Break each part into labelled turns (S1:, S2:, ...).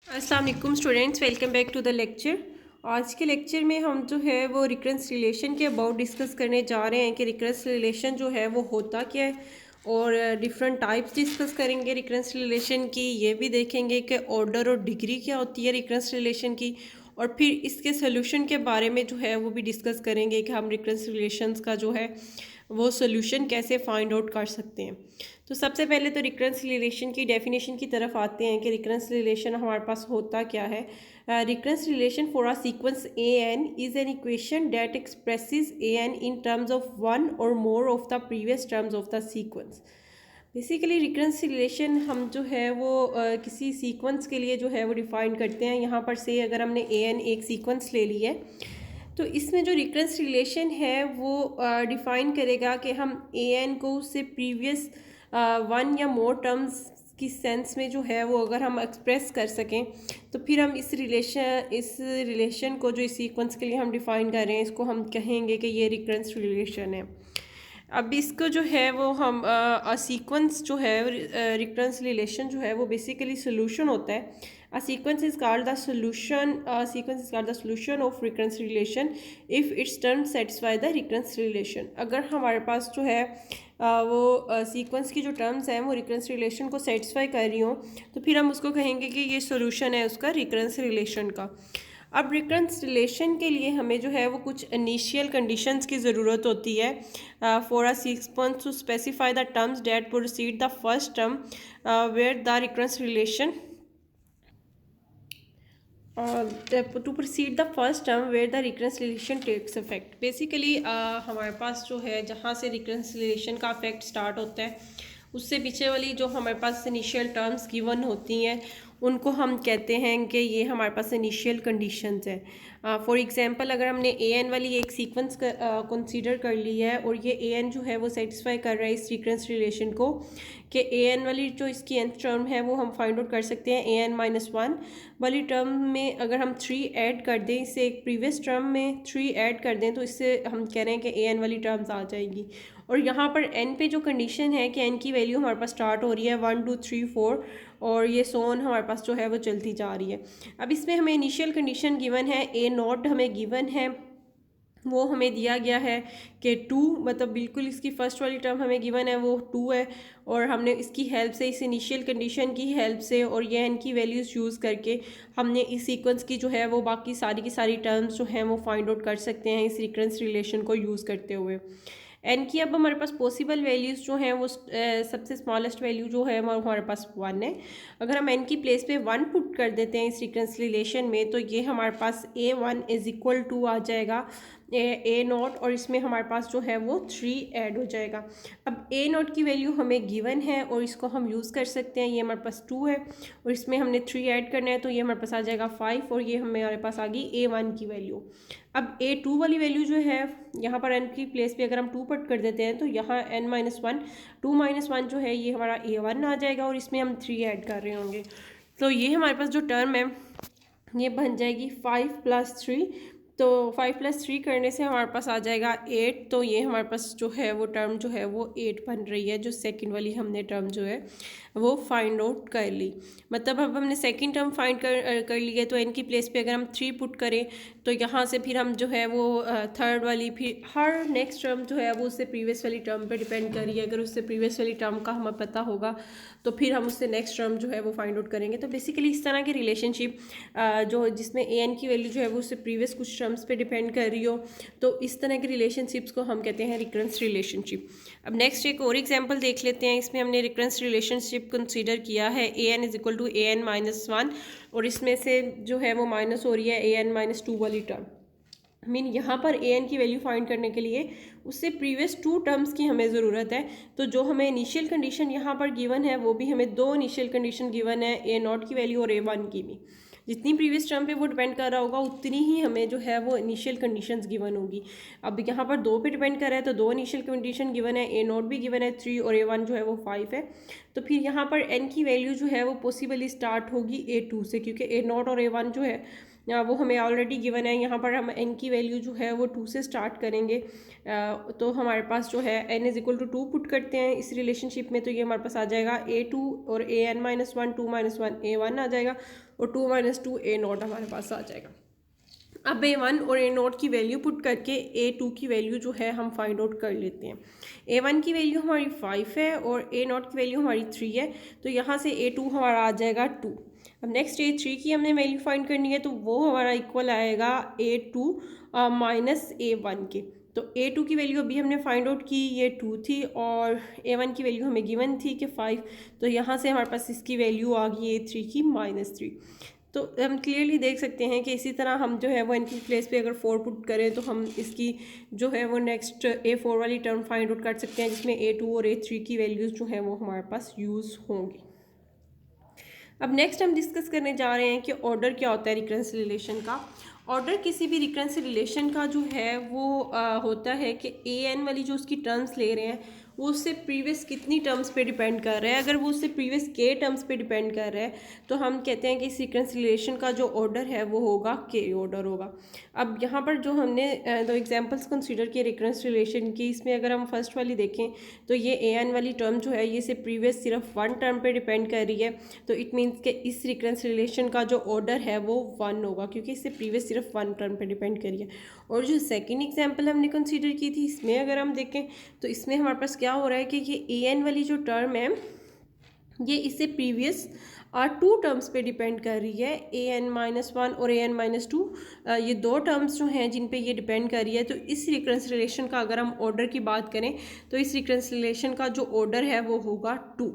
S1: अस्सलाम वालेकुम students, welcome back to the lecture. आज के लेक्चर में हम जो है वो रिकरेंस रिलेशन के अबाउट डिस्कस करने जा रहे हैं कि रिकरेंस रिलेशन जो है वो होता क्या है और डिफरेंट टाइप्स डिस्कस करेंगे रिकरेंस रिलेशन की। ये भी देखेंगे कि ऑर्डर और डिग्री क्या होती है रिकरेंस रिलेशन की, और फिर इसके सोल्यूशन के बारे में जो है वो भी डिस्कस करेंगे कि हम रिकरेंस रिलेशंस का जो है वो सोल्यूशन कैसे फाइंड आउट कर सकते हैं। तो सबसे पहले तो रिकरेंस रिलेशन की डेफिनेशन की तरफ आते हैं कि रिकरेंस रिलेशन हमारे पास होता क्या है। Recurrence relation for a sequence A N is an equation that expresses A N in terms of one or more of the previous terms of the sequence. Basically recurrence relation हम जो है वो किसी sequence के लिए जो है वो डिफाइन करते हैं। यहाँ पर से अगर हमने ए एन एक सीक्वेंस ले ली है तो इसमें जो रिकरेंस रिलेशन है वो डिफाइन करेगा कि हम ए एन को उससे प्रीवियस वन या मोर टर्म्स की सेंस में जो है वो अगर हम एक्सप्रेस कर सकें तो फिर हम इस रिलेशन को जो इस सीक्वेंस के लिए हम डिफ़ाइन कर रहे हैं इसको हम कहेंगे कि ये रिकरेंस रिलेशन है। अब इसको जो है वो हम सीक्वेंस जो है रिकरेंस रिलेशन जो है वो बेसिकली सोल्यूशन होता है। A sequence is called the solution. A sequence is called the solution of recurrence relation if its terms satisfy the recurrence relation. अगर हमारे पास जो है वो सीक्वेंस की जो टर्म्स हैं वो रिकरेंस रिलेशन को सेटिस्फाई कर रही हों तो फिर हम उसको कहेंगे कि ये सोल्यूशन है उसका रिकरेंस रिलेशन का। अब रिकरेंस रिलेशन के लिए हमें जो है वो कुछ इनिशियल कंडीशंस की ज़रूरत होती है for a sequence to specify the terms that proceed the first term where the recurrence relation to proceed the first term where the recurrence relation takes effect. Basically हमारे पास जो है जहाँ से रिकरेंस रिलेशन का इफेक्ट स्टार्ट होता है उससे पीछे वाली जो हमारे पास इनिशियल टर्म्स गिवन होती हैं उनको हम कहते हैं कि ये हमारे पास इनिशियल कंडीशंस है। फॉर एग्जांपल अगर हमने ए एन वाली एक सीक्वेंस कंसीडर कर ली है और ये ए एन जो है वो सेटिस्फाई कर रहा है इस रिकरेंस रिलेशन को कि ए एन वाली जो इसकी nth टर्म है वो हम फाइंड आउट कर सकते हैं ए एन माइनस वन वाली टर्म में अगर हम 3 ऐड कर दें, इससे एक प्रीवियस टर्म में 3 ऐड कर दें तो इससे हम कह रहे हैं कि ए एन वाली टर्म्स आ जाएंगी। और यहाँ पर एन पे जो कंडीशन है कि एन की वैल्यू हमारे पास स्टार्ट हो रही है 1 2 3 4 और ये सोन हमारे पास जो है वो चलती जा रही है। अब इसमें हमें इनिशियल कंडीशन गिवन है, ए नॉट हमें गिवन है, वो हमें दिया गया है कि 2 मतलब बिल्कुल इसकी फर्स्ट वाली टर्म हमें गिवन है वो 2 है और हमने इसकी हेल्प से इस इनिशियल कंडीशन की हेल्प से और ये एन की वैल्यूज़ यूज़ करके हमने इस सीक्वेंस की जो है वो बाकी सारी की सारी टर्म्स जो हैं वो फाइंड आउट कर सकते हैं इस रिकरेंस रिलेशन को यूज़ करते हुए। एन की अब हमारे पास पॉसिबल वैल्यूज़ जो हैं वो सबसे स्मॉलेस्ट वैल्यू जो है वो हमारे पास 1 है। अगर हम एन की प्लेस पे 1 पुट कर देते हैं इस रिकरेंस रिलेशन में तो ये हमारे पास ए वन इज़ इक्वल टू आ जाएगा ए नॉट और इसमें हमारे पास जो है वो 3 ऐड हो जाएगा। अब ए नॉट की वैल्यू हमें गिवन है और इसको हम यूज़ कर सकते हैं। ये हमारे पास 2 है और इसमें हमने 3 ऐड करना है तो ये हमारे पास आ जाएगा 5 और ये हमारे पास आ गई ए वन की वैल्यू। अब ए टू वाली वैल्यू जो है यहाँ पर एन की प्लेस पे अगर हम 2 पुट कर देते हैं तो यहाँ N minus one 2 minus one जो है ये हमारा ए वन आ जाएगा और इसमें हम 3 ऐड कर रहे होंगे तो ये हमारे पास जो टर्म है ये बन जाएगी 5 प्लस 3। तो 5 प्लस 3 करने से हमारे पास आ जाएगा 8। तो ये हमारे पास जो है वो टर्म जो है वो 8 बन रही है जो सेकंड वाली हमने टर्म जो है वो फाइंड आउट कर ली। मतलब अब हमने सेकंड टर्म फाइंड कर ली है तो एन की प्लेस पे अगर हम 3 पुट करें तो यहाँ से फिर हम जो है वो थर्ड वाली फिर हर नेक्स्ट टर्म जो है वो उससे प्रीवियस वाली टर्म पे डिपेंड कर रही है। अगर उससे प्रीवियस वाली टर्म का हमें पता होगा तो फिर हम उससे नेक्स्ट टर्म जो है वो फाइंड आउट करेंगे। तो बेसिकली इस तरह की रिलेशनशिप जो जिसमें ए एन की वैल्यू जो है वो उससे प्रीवियस कुछ टर्म्स पे डिपेंड कर रही हो तो इस तरह की रिलेशनशिप्स को हम कहते हैं रिकरेंस रिलेशनशिप। अब नेक्स्ट एक और एग्जांपल देख लेते हैं। इसमें हमने रिकरेंस रिलेशनशिप कंसीडर किया है A N is equal to A N minus one और इसमें से जो है वो माइनस हो रही है ए एन माइनस टू वाली टर्म। मीन यहाँ पर ए एन की वैल्यू फाइंड करने के लिए उससे प्रीवियस 2 टर्म्स की हमें ज़रूरत है। तो जो हमें इनिशियल कंडीशन यहाँ पर गिवन है वो भी हमें 2 इनिशियल कंडीशन गिवन है, ए नॉट की वैल्यू और ए वन की भी। जितनी प्रीवियस टर्म पे वो डिपेंड कर रहा होगा उतनी ही हमें जो है वो इनिशियल कंडीशंस गिवन होगी। अब यहाँ पर 2 पे डिपेंड कर रहा है तो 2 इनिशियल कंडीशन गिवन है, ए नॉट भी गिवन है 3 और ए वन जो है वो 5 है। तो फिर यहाँ पर एन की वैल्यू जो है वो पॉसिबली स्टार्ट होगी ए टू से क्योंकि ए नॉट और ए वन जो है वो हमें ऑलरेडी गिवन है। यहाँ पर हम n की वैल्यू जो है वो 2 से स्टार्ट करेंगे। तो हमारे पास जो है n is equal to 2 put करते हैं इस रिलेशनशिप में, तो ये हमारे पास आ जाएगा a2 और an-1 2 - 1 a1 आ जाएगा और 2 - 2 a0 हमारे पास आ जाएगा। अब a1 और a0 की वैल्यू पुट करके a2 की वैल्यू जो है हम फाइंड आउट कर लेते हैं। a1 की वैल्यू हमारी 5 है और a0 की वैल्यू हमारी 3 है, तो यहाँ से a2 हमारा आ जाएगा 2। अब नेक्स्ट a3 की हमने वैल्यू फाइंड करनी है, तो वो हमारा इक्वल आएगा a2 माइनस a1 के। तो a2 की वैल्यू अभी हमने फाइंड आउट की, ये 2 थी और a1 की वैल्यू हमें गिवन थी कि 5, तो यहाँ से हमारे पास इसकी वैल्यू आ गई a3 की -3। तो हम क्लियरली देख सकते हैं कि इसी तरह हम जो है वो इनकी प्लेस पे अगर 4 पुट करें तो हम इसकी जो है वो नेक्स्ट a4 वाली टर्म फाइंड आउट कर सकते हैं, जिसमें a2 और a3 की वैल्यूज़ जो है वो हमारे पास यूज़ होंगी। अब नेक्स्ट हम डिस्कस करने जा रहे हैं कि ऑर्डर क्या होता है रिकरेंस रिलेशन का। ऑर्डर किसी भी रिकरेंस रिलेशन का जो है वो होता है कि an वाली जो उसकी टर्म्स ले रहे हैं वो उससे प्रीवियस कितनी टर्म्स पे डिपेंड कर रहा है। अगर वो उससे प्रीवियस के टर्म्स पे डिपेंड कर रहा है तो हम कहते हैं कि इस रिकरेंस रिलेशन का जो ऑर्डर है वो होगा के ऑर्डर होगा। अब यहाँ पर जो हमने दो एग्जांपल्स कंसीडर किए रिकरेंस रिलेशन की, इसमें अगर हम फर्स्ट वाली देखें तो ये an वाली टर्म जो है ये से प्रीवियस सिर्फ 1 टर्म पे डिपेंड कर रही है, तो इट मीन्स कि इस रिकरेंस रिलेशन का जो ऑर्डर है वो 1 होगा, क्योंकि इससे प्रीवियस सिर्फ 1 टर्म पे डिपेंड करी है। और जो सेकंड एग्जांपल हमने कंसीडर की थी, इसमें अगर हम देखें तो इसमें हमारे पास क्या हो रहा है कि ये an वाली जो टर्म है ये इससे प्रीवियस 2 टर्म्स पे डिपेंड कर रही है, an-1 और an-2 ये 2 टर्म्स जो हैं जिन पे ये डिपेंड कर रही है। तो इस रिकरेंस रिलेशन का अगर हम ऑर्डर की बात करें तो इस रिकरेंस रिलेशन का जो ऑर्डर है वो होगा 2।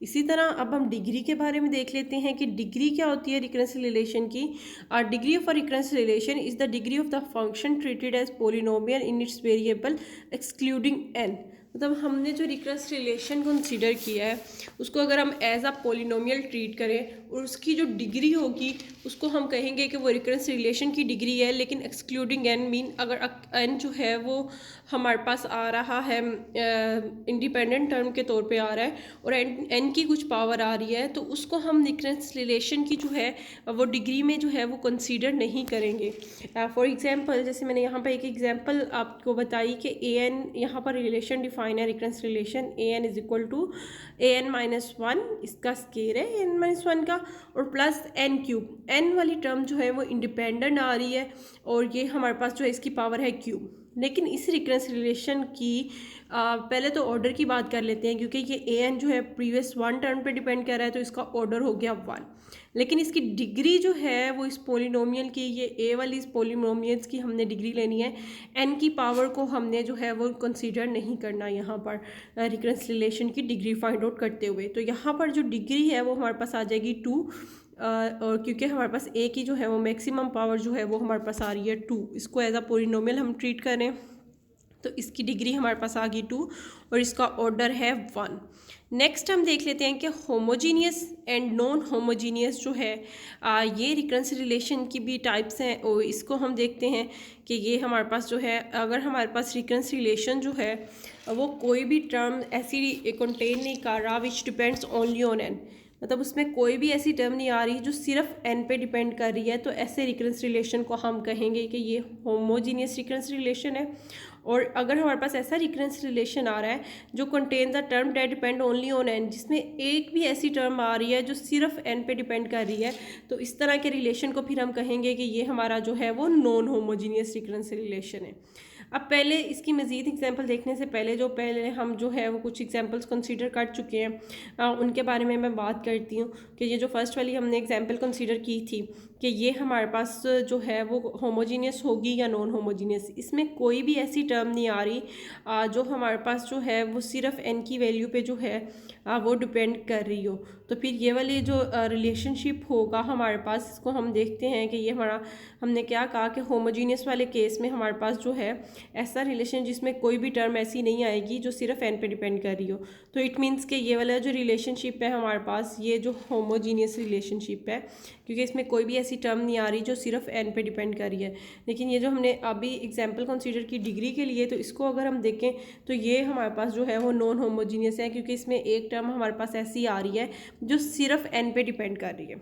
S1: इसी तरह अब हम डिग्री के बारे में देख लेते हैं कि डिग्री क्या होती है रिकरेंस रिलेशन की। Degree of a recurrence relation is the degree of the function treated as polynomial in its variable excluding n। मतलब हमने जो रिकरेंस रिलेशन कंसीडर किया है उसको अगर हम एज अ पोलिनोमियल ट्रीट करें और उसकी जो डिग्री होगी उसको हम कहेंगे कि वो रिकरेंस रिलेशन की डिग्री है, लेकिन एक्सक्लूडिंग n मीन अगर n जो है वो हमारे पास आ रहा है इंडिपेंडेंट टर्म के तौर पे आ रहा है और n की कुछ पावर आ रही है, तो उसको हम रिकरेंस रिलेशन की जो है वो डिग्री में जो है वो कंसीडर नहीं करेंगे। फॉर एग्जांपल जैसे मैंने यहाँ पर एक एग्जांपल आपको बताई कि an यहाँ पर रिलेशन डिफाइन है recurrence relation an is equal to an-1, इसका स्केयर है an-1 का, और प्लस n³ n वाली टर्म जो है वो इंडिपेंडेंट आ रही है और ये हमारे पास जो है इसकी पावर है क्यूब। लेकिन इस रिकरेंस रिलेशन की पहले तो ऑर्डर की बात कर लेते हैं, क्योंकि ये an जो है प्रीवियस 1 टर्म पे डिपेंड कर रहा है तो इसका ऑर्डर हो गया 1। लेकिन इसकी डिग्री जो है वो इस पोलिनोमियल की, ये a वाली इस पोलिनोमियल्स की हमने डिग्री लेनी है, n की पावर को हमने जो है वो कंसीडर नहीं करना यहाँ पर रिकरेंस रिलेशन की डिग्री फाइंड आउट करते हुए। तो यहाँ पर जो डिग्री है वो हमारे पास आ जाएगी 2, और क्योंकि हमारे पास a की जो है वो मैक्सिमम पावर जो है वो हमारे पास आ रही है 2, इसको एज अ पोलिनोमियल हम ट्रीट करें तो इसकी डिग्री हमारे पास आ गई 2 और इसका ऑर्डर है 1। नेक्स्ट हम देख लेते हैं कि होमोजीनियस एंड नॉन होमोजीनियस जो है ये रिकरेंस रिलेशन की भी टाइप्स हैं, और इसको हम देखते हैं कि ये हमारे पास जो है अगर हमारे पास रिकरेंस रिलेशन जो है वो कोई भी टर्म ऐसी कंटेन नहीं कर रहा which depends only on n, मतलब उसमें कोई भी ऐसी टर्म नहीं आ रही जो सिर्फ n पे डिपेंड कर रही है, तो ऐसे रिकरेंस रिलेशन को हम कहेंगे कि ये होमोजीनियस रिकरेंस रिलेशन है। और अगर हमारे पास ऐसा रिकरेंस रिलेशन आ रहा है जो contain the term that depend only on n, जिसमें एक भी ऐसी टर्म आ रही है जो सिर्फ n पे डिपेंड कर रही है, तो इस तरह के रिलेशन को फिर हम कहेंगे कि ये हमारा जो है वो नॉन होमोजीनियस रिकरेंस रिलेशन है। अब पहले इसकी मज़ीद एग्जांपल देखने से पहले हम जो है वो कुछ एग्जांपल्स कंसीडर कर चुके हैं, उनके बारे में मैं बात करती हूँ कि ये जो फर्स्ट वाली हमने एग्जांपल कंसीडर की थी कि ये हमारे पास जो है वो होमोजीनियस होगी या नॉन होमोजीनियस, इसमें कोई भी ऐसी टर्म नहीं आ रही जो हमारे पास जो है वो सिर्फ n की वैल्यू पे जो है वो डिपेंड कर रही हो। तो फिर ये वाली जो रिलेशनशिप होगा हमारे पास, इसको हम देखते हैं कि ये हमारा हमने क्या कहा कि होमोजीनियस वाले केस में हमारे पास जो है ऐसा रिलेशन जिसमें कोई भी टर्म ऐसी नहीं आएगी जो सिर्फ n पे डिपेंड कर रही हो, तो इट मीन्स कि ये वाला जो रिलेशनशिप है हमारे पास ये जो होमोजीनियस रिलेशनशिप है, क्योंकि इसमें कोई भी ऐसी टर्म नहीं आ रही जो सिर्फ n पे डिपेंड कर रही है। लेकिन ये जो हमने अभी एग्जांपल कंसीडर की डिग्री के लिए, तो इसको अगर हम देखें तो ये हमारे पास जो है वो नॉन होमोजीनियस है, क्योंकि इसमें एक टर्म हमारे पास ऐसी आ रही है जो सिर्फ n पे डिपेंड कर रही है।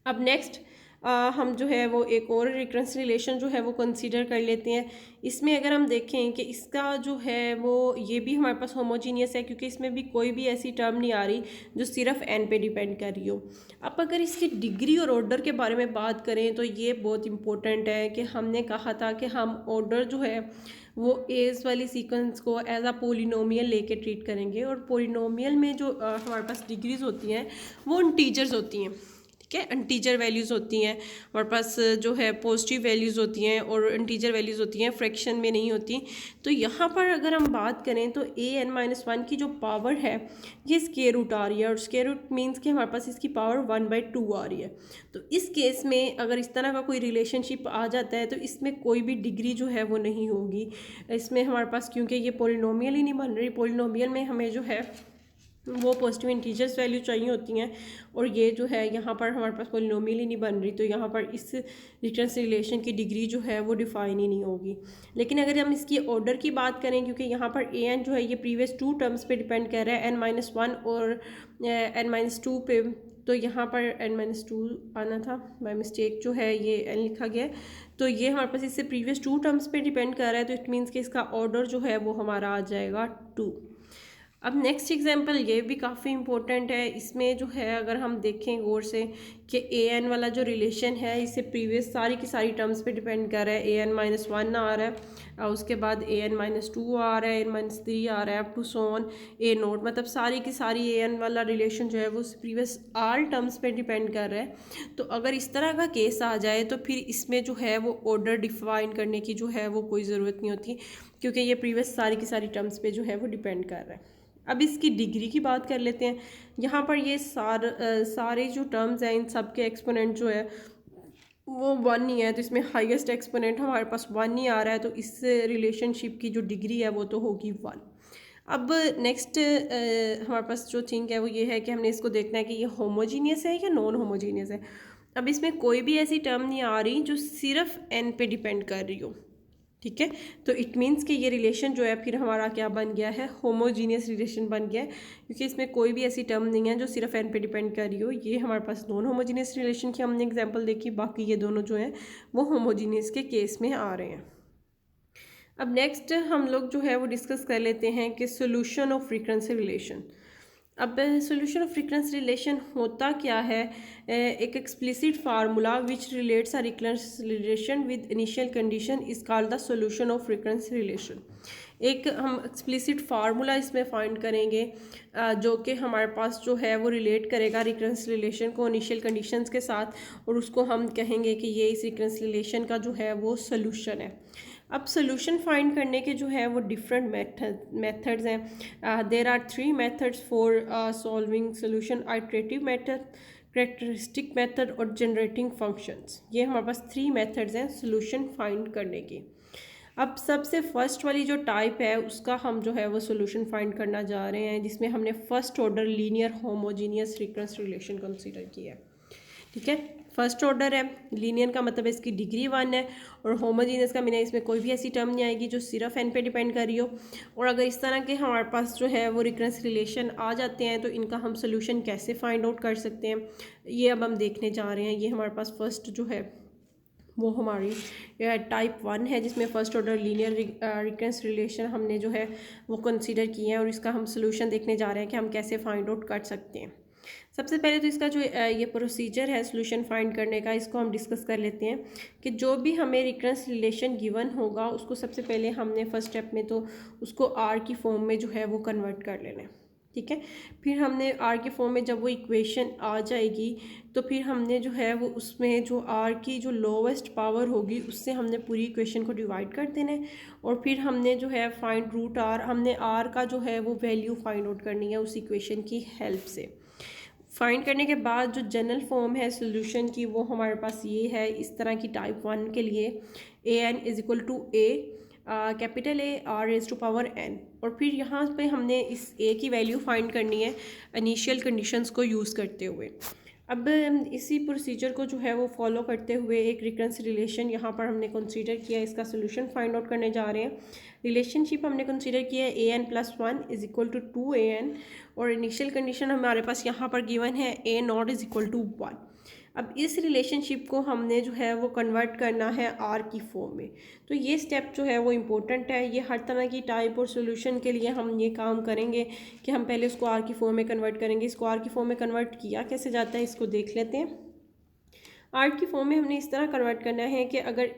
S1: अब नेक्स्ट हम जो है वो एक और रिकरेंस रिलेशन जो है वो कंसीडर कर लेते हैं। इसमें अगर हम देखें कि इसका जो है वो ये भी हमारे पास होमोजीनियस है, क्योंकि इसमें भी कोई भी ऐसी टर्म नहीं आ रही जो सिर्फ एन पे डिपेंड कर रही हो। अब अगर इसकी डिग्री और ऑर्डर के बारे में बात करें तो ये बहुत इंपॉर्टेंट है कि हमने कहा था कि हम ऑर्डर जो है वो एज वाली सीक्वेंस को एज अ पोलिनोमियल लेके ट्रीट करेंगे, और पोलिनोमियल में जो हमारे पास डिग्रीज होती हैं वो इंटीजर्स होती हैं। ठीक है, इंटीजर वैल्यूज़ होती हैं हमारे पास, जो है पॉजिटिव वैल्यूज़ होती हैं, और इंटीजर वैल्यूज़ होती हैं, फ्रैक्शन में नहीं होती। तो यहाँ पर अगर हम बात करें तो an-1 की जो पावर है ये स्क्वायर रूट आ रही है, और स्क्वायर रूट मीन्स कि हमारे पास इसकी पावर 1/2 आ रही है। तो इस केस में अगर इस तरह का कोई रिलेशनशिप आ जाता है तो इसमें कोई भी डिग्री जो है वो नहीं होगी इसमें हमारे पास, क्योंकि ये पोलिनोमियल ही नहीं बन रही। पोलिनोमियल में हमें जो है वो पॉजिटिव इंटीजर्स वैल्यू चाहिए होती हैं, और ये जो है यहाँ पर हमारे पास पोलिनोमियल ही नहीं बन रही, तो यहाँ पर इस रिकरेंस रिलेशन की डिग्री जो है वो डिफाइन ही नहीं होगी। लेकिन अगर हम इसकी ऑर्डर की बात करें, क्योंकि यहाँ पर an जो है ये प्रीवियस 2 टर्म्स पे डिपेंड कर रहा है, n-1 और n-2 पे, तो यहाँ पर n-2 आना था, बाय मिस्टेक जो है ये n लिखा गया है। तो ये हमारे पास इससे प्रीवियस 2 टर्म्स पे डिपेंड कर रहा है, तो इट मीन्स कि इसका ऑर्डर जो है वो हमारा आ जाएगा 2। अब नेक्स्ट एग्जांपल ये भी काफ़ी इंपॉर्टेंट है। इसमें जो है अगर हम देखें गौर से कि an वाला जो रिलेशन है इससे प्रीवियस सारी की सारी टर्म्स पे डिपेंड कर रहा है। an-1 आ रहा है, और उसके बाद an-2 आ रहा है, an-3 आ रहा है, up to so on a0, मतलब सारी की सारी an वाला रिलेशन जो है वो प्रीवियस आल टर्म्स पे डिपेंड कर रहा है। तो अगर इस तरह का केस आ जाए तो फिर इसमें जो है वो ऑर्डर डिफाइन करने की जो है वो कोई ज़रूरत नहीं होती, क्योंकि ये प्रीवियस सारी की सारी टर्म्स पे जो है वो डिपेंड कर रहा है। अब इसकी डिग्री की बात कर लेते हैं। यहाँ पर ये सारे जो टर्म्स हैं इन सब के एक्सपोनेंट जो है वो 1 ही है, तो इसमें हाईएस्ट एक्सपोनेंट हमारे पास 1 ही आ रहा है, तो इस रिलेशनशिप की जो डिग्री है वो तो होगी 1। अब नेक्स्ट हमारे पास जो थिंग है वो ये है कि हमने इसको देखना है कि ये होमोजीनियस है या नॉन होमोजीनियस है। अब इसमें कोई भी ऐसी टर्म नहीं आ रही जो सिर्फ n पे डिपेंड कर रही हो। ठीक है, तो इट मीन्स कि ये रिलेशन जो है फिर हमारा क्या बन गया है, होमोजीनियस रिलेशन बन गया है, क्योंकि इसमें कोई भी ऐसी टर्म नहीं है जो सिर्फ n पे डिपेंड कर रही हो। ये हमारे पास नॉन होमोजीनियस रिलेशन की हमने एग्जांपल देखी, बाकी ये दोनों जो हैं वो होमोजीनियस के केस में आ रहे हैं। अब नेक्स्ट हम लोग जो है वो डिस्कस कर लेते हैं कि सोल्यूशन ऑफ फ्रीक्वेंसी रिलेशन। अब सोल्यूशन ऑफ फ्रीक्वेंस रिलेशन होता क्या है, एक explicit formula which relates a recurrence relation with initial condition is called the solution of frequency relation. एक हम एक्सप्लिसिट फार्मूला इसमें फाइंड करेंगे जो कि हमारे पास जो है वो रिलेट करेगा रिकरेंस रिलेशन को इनिशियल कंडीशंस के साथ, और उसको हम कहेंगे कि ये इस रिकरेंस रिलेशन का जो है वो सोल्यूशन है। अब सोल्यूशन फाइंड करने के जो है वो डिफरेंट मेथड्स हैं। There are 3 methods for solving solution: iterative method, characteristic method और जनरेटिंग फंक्शंस। ये हमारे पास 3 मेथड्स हैं सोल्यूशन फाइंड करने की। अब सबसे फर्स्ट वाली जो टाइप है उसका हम जो है वो सोल्यूशन फाइंड करना जा रहे हैं, जिसमें हमने first order linear homogeneous recurrence relation consider किया है। ठीक है, फर्स्ट ऑर्डर है, लीनियर का मतलब है इसकी डिग्री 1 है, और होमोजीनियस का मीनिंग इसमें कोई भी ऐसी टर्म नहीं आएगी जो सिर्फ n पे डिपेंड कर रही हो। और अगर इस तरह के हमारे पास जो है वो रिकरेंस रिलेशन आ जाते हैं तो इनका हम सोल्यूशन कैसे फाइंड आउट कर सकते हैं, ये अब हम देखने जा रहे हैं। ये हमारे पास फर्स्ट जो है वो हमारी टाइप 1 है, जिसमें first order linear recurrence relation हमने जो है वो कंसीडर किए हैं, और इसका हम सोल्यूशन देखने जा रहे हैं कि हम कैसे फाइंड आउट कर सकते हैं। सबसे पहले तो इसका जो ये प्रोसीजर है सोल्यूशन फाइंड करने का, इसको हम डिस्कस कर लेते हैं कि जो भी हमें रिकरेंस रिलेशन गिवन होगा उसको सबसे पहले हमने फर्स्ट स्टेप में तो उसको आर की फॉर्म में जो है वो कन्वर्ट कर लेना है। ठीक है, फिर हमने आर के फॉर्म में जब वो इक्वेशन आ जाएगी तो फिर हमने जो है वो उसमें जो आर की जो लोवेस्ट पावर होगी उससे हमने पूरी इक्वेशन को डिवाइड कर देना है, और फिर हमने जो है फाइंड रूट आर, हमने आर का जो है वो वैल्यू फाइंड आउट करनी है उस इक्वेशन की हेल्प से। फाइंड करने के बाद जो जनरल फॉर्म है सोल्यूशन की वो हमारे पास ये है इस तरह की टाइप 1 के लिए an is equal to a capital A r raise to power n, और फिर यहाँ पे हमने इस a की वैल्यू फाइंड करनी है इनिशियल कंडीशंस को यूज़ करते हुए। अब इसी प्रोसीजर को जो है वो फॉलो करते हुए एक रिकरेंस रिलेशन यहाँ पर हमने कंसीडर किया, इसका सोल्यूशन फाइंड आउट करने जा रहे हैं। रिलेशनशिप हमने कंसीडर किया है an+1 is equal to 2an, और इनिशियल कंडीशन हमारे पास यहाँ पर गिवन है a0 इज इक्वल टू 1। अब इस रिलेशनशिप को हमने जो है वो कन्वर्ट करना है आर की फॉर्म में। तो ये स्टेप जो है वो इम्पोर्टेंट है। ये हर तरह की टाइप और सोल्यूशन के लिए हम ये काम करेंगे कि हम पहले उसको आर की फॉर्म में कन्वर्ट करेंगे। इसको आर की फॉर्म में कन्वर्ट किया कैसे जाता है इसको देख लेते हैं। आर की फॉर्म में हमने इस तरह कन्वर्ट करना है कि अगर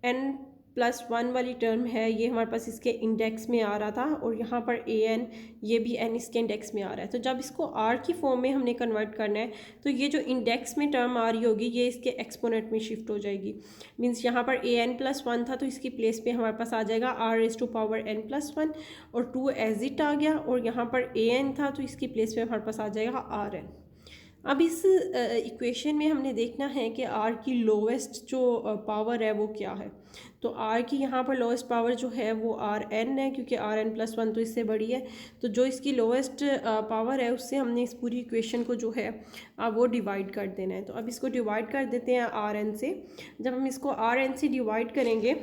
S1: an+1 वाली टर्म है, ये हमारे पास इसके इंडेक्स में आ रहा था और यहाँ पर an ये भी n इसके इंडेक्स में आ रहा है। तो जब इसको r की फॉर्म में हमने कन्वर्ट करना है तो ये जो इंडेक्स में टर्म आ रही होगी ये इसके एक्सपोनेंट में शिफ्ट हो जाएगी। मीन्स यहाँ पर an+1 था तो इसकी प्लेस पे हमारे पास आ जाएगा r⁻n+1 और 2 एज इट आ गया, और यहाँ पर an था तो इसकी प्लेस पे हमारे पास आ जाएगा rn। अब इस इक्वेशन में हमने देखना है कि r की लोवेस्ट जो पावर है वो क्या है। तो r की यहाँ पर लोवेस्ट पावर जो है वो rn है, क्योंकि rn+1 तो इससे बड़ी है। तो जो इसकी लोवेस्ट पावर है उससे हमने इस पूरी इक्वेशन को जो है वो डिवाइड कर देना है। तो अब इसको डिवाइड कर देते हैं rn से। जब हम इसको rn से डिवाइड करेंगे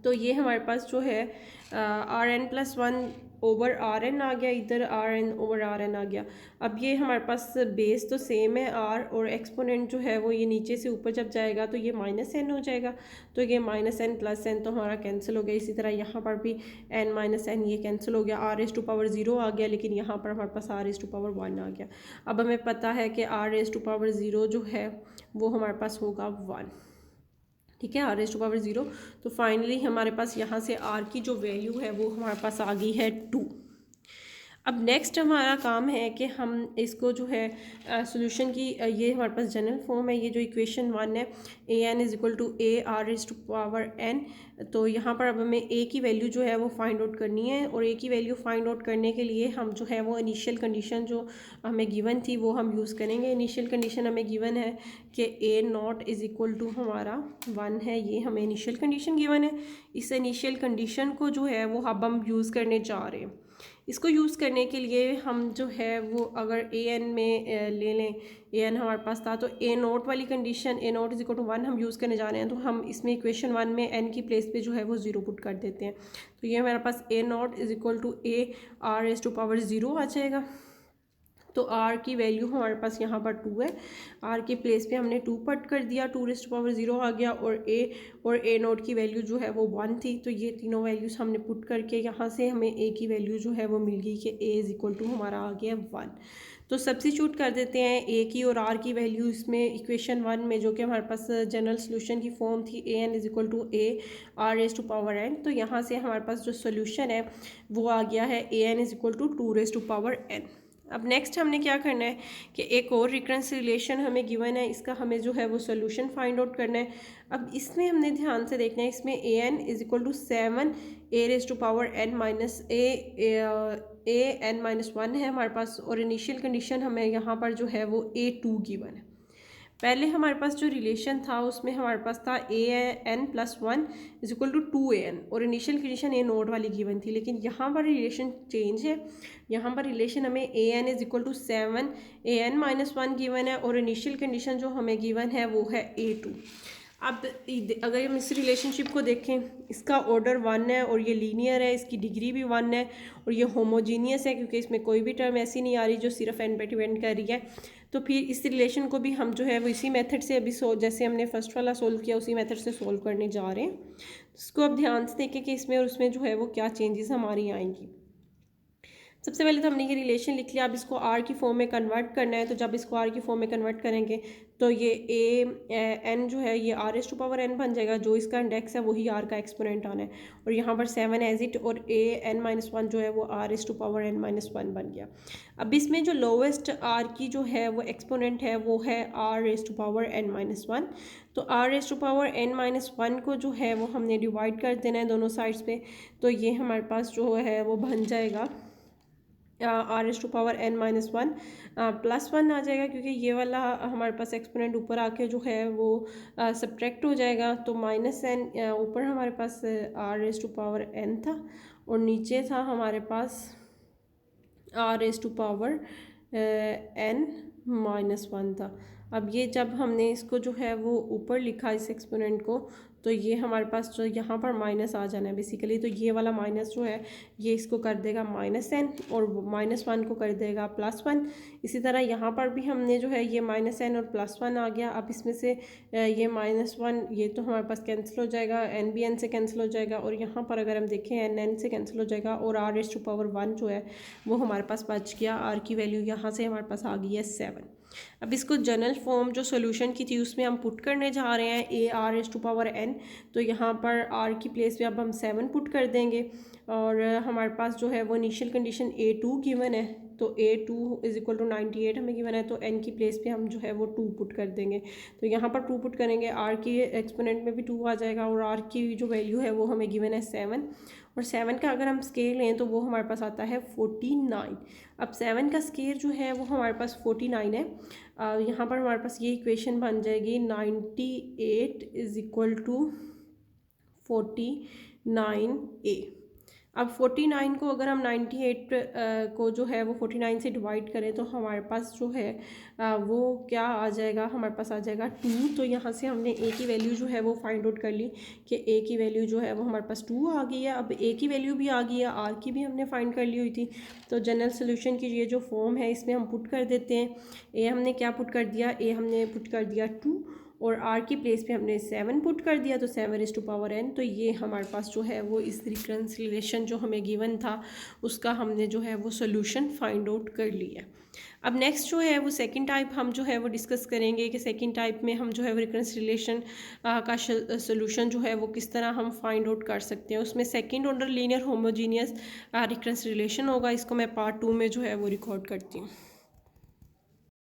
S1: तो ये हमारे पास जो है rn+1 ओवर rn आ गया, इधर rn ओवर rn आ गया। अब ये हमारे पास बेस तो सेम है r, और एक्सपोनेंट जो है वो ये नीचे से ऊपर जब जाएगा तो ये -n हो जाएगा। तो ये -n+n तो हमारा कैंसिल हो गया। इसी तरह यहाँ पर भी n-n ये कैंसिल हो गया, r⁻0 आ गया, लेकिन यहाँ पर हमारे पास r⁻1 आ गया। अब हमें पता है कि r⁻0 जो है वो हमारे पास होगा 1। ठीक है, r⁻0। तो फाइनली हमारे पास यहाँ से r की जो वैल्यू है वो हमारे पास आ गई है 2। अब नेक्स्ट हमारा काम है कि हम इसको जो है सॉल्यूशन की ये हमारे पास जनरल फॉर्म है। ये जो इक्वेशन 1 है an=a r⁻n। तो यहाँ पर अब हमें a की वैल्यू जो है वो फाइंड आउट करनी है, और a की वैल्यू फाइंड आउट करने के लिए हम जो है वो इनिशियल कंडीशन जो हमें गिवन थी वो हम यूज़ करेंगे। इनिशियल कंडीशन हमें गिवन है कि a0 हमारा 1 है, ये हमें इनिशियल कंडीशन गिवन है। इस इनिशियल कंडीशन को जो है वो अब हम यूज़ करने जा रहे हैं। इसको यूज़ करने के लिए हम जो है वो अगर an में ले लें, an हमारे पास था तो a0 वाली कंडीशन a0 1 हम यूज़ करने जा रहे हैं। तो हम इसमें इक्वेशन 1 में n की प्लेस पे जो है वो 0 पुट कर देते हैं। तो ये हमारे पास a0 a r⁻0 आ जाएगा। तो r की वैल्यू हमारे पास यहाँ पर 2 है, r की प्लेस पे हमने 2 पुट कर दिया, 2⁻0 आ गया, और a0 की वैल्यू जो है वो 1 थी। तो ये तीनों वैल्यूज़ हमने पुट करके यहाँ से हमें a की वैल्यू जो है वो मिल गई कि a हमारा आ गया 1। तो सब्स्टिट्यूट कर देते हैं a की और r की वैल्यू इसमें इक्वेशन 1 में, जो कि हमारे पास जनरल सोल्यूशन की फॉर्म थी an=a r⁻n। तो यहाँ से हमारे पास जो सोल्यूशन है वो आ गया है an=2⁻n। अब नेक्स्ट हमने क्या करना है कि एक और रिकरेंस रिलेशन हमें गिवन है, इसका हमें जो है वो सोल्यूशन फाइंड आउट करना है। अब इसमें हमने ध्यान से देखना है, इसमें an=7 a⁻n−1 है हमारे पास, और इनिशियल कंडीशन हमें यहाँ पर जो है वो a2 गिवन है। पहले हमारे पास जो रिलेशन था उसमें हमारे पास था an+1=2an, और इनिशियल कंडीशन a0 वाली गिवन थी। लेकिन यहाँ पर रिलेशन चेंज है, यहाँ पर रिलेशन हमें an=7 an-1 गिवन है, और इनिशियल कंडीशन जो हमें गिवन है वो है a2। अब अगर हम इस रिलेशनशिप को देखें, इसका ऑर्डर 1 है और ये लीनियर है, इसकी डिग्री भी 1 है, और ये होमोजीनियस है क्योंकि इसमें कोई भी टर्म ऐसी नहीं आ रही जो सिर्फ n पे डिपेंड कर रही है। तो फिर इस रिलेशन को भी हम जो है वो इसी मेथड से अभी जैसे हमने फर्स्ट वाला सोल्व किया उसी मेथड से सोल्व करने जा रहे हैं। इसको अब ध्यान से देखें कि इसमें और उसमें जो है वो क्या चेंजेस हमारी आएंगी। सबसे पहले तो हमने ये रिलेशन लिख लिया। अब इसको r की फॉर्म में कन्वर्ट करना है। तो जब इसको r की फॉर्म में कन्वर्ट करेंगे तो ये n जो है ये r⁻n बन जाएगा, जो इसका इंडेक्स है वही r का एक्सपोनेंट आना है, और यहाँ पर 7 एज इट, और an-1 जो है वो r⁻n−1 बन गया। अब इसमें जो लोवेस्ट r की जो है वो एक्सपोनेंट है वो है r⁻n−1। तो r⁻n−1 को जो है वो हमने डिवाइड कर देना है दोनों साइड्स पे। तो ये हमारे पास जो है वो बन जाएगा r⁻n−1 +1 आ जाएगा, क्योंकि ये वाला हमारे पास एक्सपोनेंट ऊपर आके जो है वो सब्ट्रैक्ट हो जाएगा। तो -n ऊपर हमारे पास r⁻n था और नीचे था हमारे पास r⁻n−1 था। अब ये जब हमने इसको जो है वो ऊपर लिखा इस एक्सपोनेंट को, तो ये हमारे पास जो यहाँ पर माइनस आ जाना है बेसिकली, तो ये वाला माइनस जो है ये इसको कर देगा -n और -1 को कर देगा +1। इसी तरह यहाँ पर भी हमने जो है ये -n और +1 आ गया। अब इसमें से ये -1 ये तो हमारे पास कैंसिल हो जाएगा, n भी n से कैंसिल हो जाएगा, और यहाँ पर अगर हम देखें n से कैंसिल हो जाएगा, और r⁻1 जो है वो हमारे पास बच गया। r की वैल्यू यहाँ से हमारे पास आ गई है 7। अब इसको जनरल फॉर्म जो सोल्यूशन की थी उसमें हम पुट करने जा रहे हैं ar⁻n। तो यहाँ पर r की प्लेस पे अब हम 7 पुट कर देंगे, और हमारे पास जो है वो इनिशियल कंडीशन a2 गिवन है, तो a2 = 98 हमें गिवन है, तो n की प्लेस पे हम जो है वो 2 पुट कर देंगे। तो यहाँ पर 2 पुट करेंगे, r की एक्सपोनेंट में भी 2 आ जाएगा, और r की जो वैल्यू है वो हमें गिवन है 7, और 7 का अगर हम स्केयर लें तो वो हमारे पास आता है 49। अब 7 का स्केयर जो है वो हमारे पास 49 है। यहाँ पर हमारे पास ये इक्वेशन बन जाएगी 98 = 49a। अब 49 को अगर हम 98 को जो है वो 49 से डिवाइड करें तो हमारे पास जो है वो क्या आ जाएगा, हमारे पास आ जाएगा 2। तो यहाँ से हमने a की वैल्यू जो है वो फाइंड आउट कर ली कि a की वैल्यू जो है वो हमारे पास 2 आ गई है। अब a की वैल्यू भी आ गई है, r की भी हमने फाइंड कर ली हुई थी। तो जनरल सोल्यूशन की ये जो फॉर्म है इसमें हम पुट कर देते हैं। a हमने क्या पुट कर दिया, a हमने पुट कर दिया 2, और r की प्लेस पे हमने 7 पुट कर दिया, तो 7⁻n। तो ये हमारे पास जो है वो इस रिकन्सिलिएशन जो हमें गिवन था उसका हमने जो है वो सोल्यूशन फाइंड आउट कर लिया। अब नेक्स्ट जो है वो सेकंड टाइप हम जो है वो डिस्कस करेंगे कि सेकंड टाइप में हम जो है वो रिकन्सिलिएशन का सोल्यूशन जो है वो किस तरह हम फाइंड आउट कर सकते हैं। उसमें second order linear homogeneous reconciliation होगा। इसको मैं पार्ट 2 में जो है वो रिकॉर्ड करती हूँ।